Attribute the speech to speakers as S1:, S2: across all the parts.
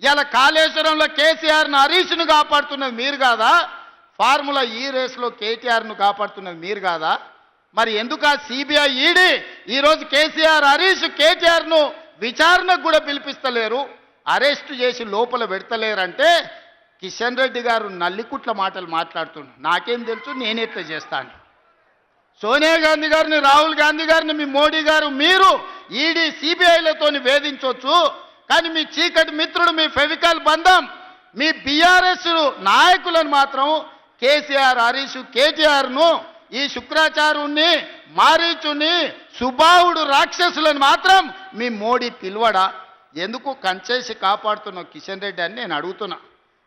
S1: ఇలా కాళేశ్వరంలో కేసీఆర్ను హరీష్ను కాపాడుతున్నది మీరు కాదా? ఫార్ములా ఈ రేసులో కేటీఆర్ను కాపాడుతున్నది మీరు కాదా? మరి ఎందుకు ఆ సిబిఐ ఈడీ ఈరోజు కేసీఆర్ హరీష్ కేటీఆర్ను విచారణకు కూడా పిలిపిస్తలేరు, అరెస్టు చేసి లోపల పెడతలేరంటే కిషన్ రెడ్డి గారు నల్లికుట్ల మాటలు మాట్లాడుతున్నారు. నాకేం తెలుసు, నేనెట్లా చేస్తాను? సోనియా గాంధీ గారిని, రాహుల్ గాంధీ గారిని, మీ మోడీ గారు మీరు ఈడీ సిబిఐలతో వేధించవచ్చు, కానీ మీ చీకటి మిత్రుడు, మీ ఫెవికాల్ బంధం, మీ బీఆర్ఎస్ నాయకులను మాత్రం కేసీఆర్ హరీష్ కేటీఆర్ను, ఈ శుక్రాచార్యుణ్ణి, మారీచుని, సుబాహుడు రాక్షసులను మాత్రం మీ మోడీ పిలువడా? ఎందుకు కంచేసి కాపాడుతున్న కిషన్ రెడ్డి అని నేను అడుగుతున్నా.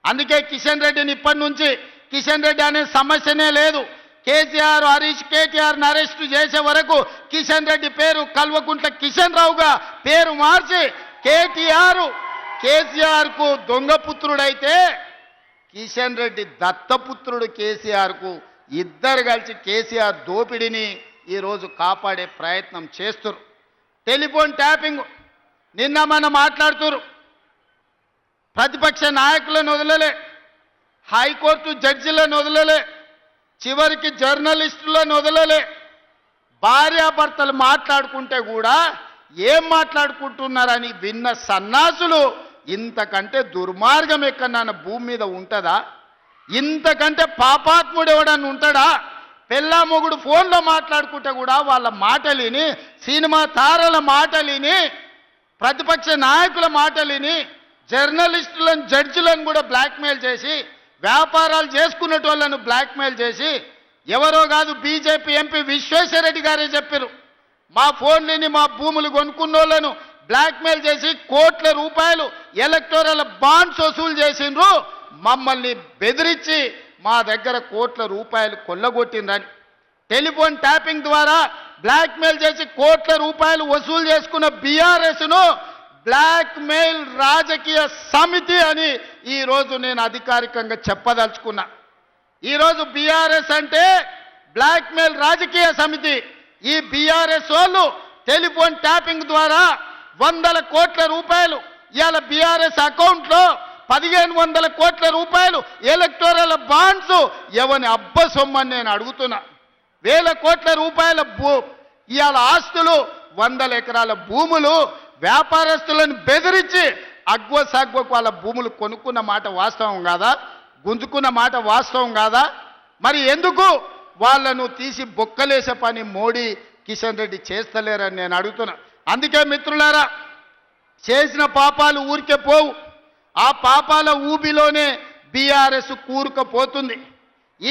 S1: అందుకే కిషన్ రెడ్డిని ఇప్పటి నుంచి కిషన్ రెడ్డి అనే సమస్యనే లేదు. కేసీఆర్ హరీష్ కేటీఆర్ని అరెస్టు చేసే వరకు కిషన్ రెడ్డి పేరు కల్వకుంట్ల కిషన్ రావుగా పేరు మార్చి కేసీఆర్కు దొంగపుత్రుడైతే కిషన్ రెడ్డి దత్తపుత్రుడు కేసీఆర్కు, ఇద్దరు కలిసి కేసీఆర్ దోపిడిని ఈరోజు కాపాడే ప్రయత్నం చేస్తున్నారు. టెలిఫోన్ ట్యాపింగ్ నిన్న మనం మాట్లాడుతున్నారు. ప్రతిపక్ష నాయకులను వదలలే, హైకోర్టు జడ్జిలను వదలలే, చివరికి జర్నలిస్టులను వదలలే. భార్యాభర్తలు మాట్లాడుకుంటే కూడా ఏం మాట్లాడుకుంటున్నారని విన్న సన్నాసులు ఇంతకంటే దుర్మార్గం ఎక్కడన్నా భూమి మీద ఉంటుందా? ఇంతకంటే పాపాత్ముడు ఎవడన్నా ఉంటాడా? పెళ్ళా మొగుడు ఫోన్లో మాట్లాడుకుంటే కూడా వాళ్ళ మాటలిని, సినిమా తారల మాటలిని, ప్రతిపక్ష నాయకుల మాటలిని, జర్నలిస్టులను జడ్జిలను కూడా బ్లాక్మెయిల్ చేసి, వ్యాపారాలు చేసుకునేట వాళ్ళను బ్లాక్మెయిల్ చేసి, ఎవరో కాదు బీజేపీ ఎంపీ విశ్వేశ్వరరెడ్డి గారే చెప్పారు, మా ఫోన్లని, మా భూములు కొనుక్కున్న వాళ్ళను బ్లాక్మెయిల్ చేసి కోట్ల రూపాయలు ఎలక్టోరల్ బాండ్స్ వసూలు చేసిండ్రు, మమ్మల్ని బెదిరించి మా దగ్గర కోట్ల రూపాయలు కొల్లగొట్టిందని. టెలిఫోన్ ట్యాపింగ్ ద్వారా బ్లాక్మెయిల్ చేసి కోట్ల రూపాయలు వసూలు చేసుకున్న బీఆర్ఎస్ను బ్లాక్మెయిల్ రాజకీయ సమితి అని ఈరోజు నేను అధికారికంగా చెప్పదలుచుకున్నా. ఈరోజు బీఆర్ఎస్ అంటే బ్లాక్మెయిల్ రాజకీయ సమితి. ఈ బీఆర్ఎస్ వాళ్ళు టెలిఫోన్ ట్యాపింగ్ ద్వారా 100 కోట్ల రూపాయలు ఇవాళ బీఆర్ఎస్ అకౌంట్లో 1500 కోట్ల రూపాయలు ఎలక్టోరల్ బాండ్స్ ఎవని అబ్బ సొమ్మని నేను అడుగుతున్నా. 1000 కోట్ల రూపాయల ఇవాళ ఆస్తులు, 100 ఎకరాల భూములు వ్యాపారస్తులను బెదిరించి అగ్వసాగ్వకు వాళ్ళ భూములు కొనుక్కున్న మాట వాస్తవం కాదా? గుంజుకున్న మాట వాస్తవం కాదా? మరి ఎందుకు వాళ్ళను తీసి బొక్కలేసే పని మోడీ కిషన్ రెడ్డి చేస్తలేరని నేను అడుగుతున్నా. అందుకే మిత్రులారా, చేసిన పాపాలు ఊరికే పోవు. ఆ పాపాల ఊబిలోనే బీఆర్ఎస్ కూరుకుపోతుంది.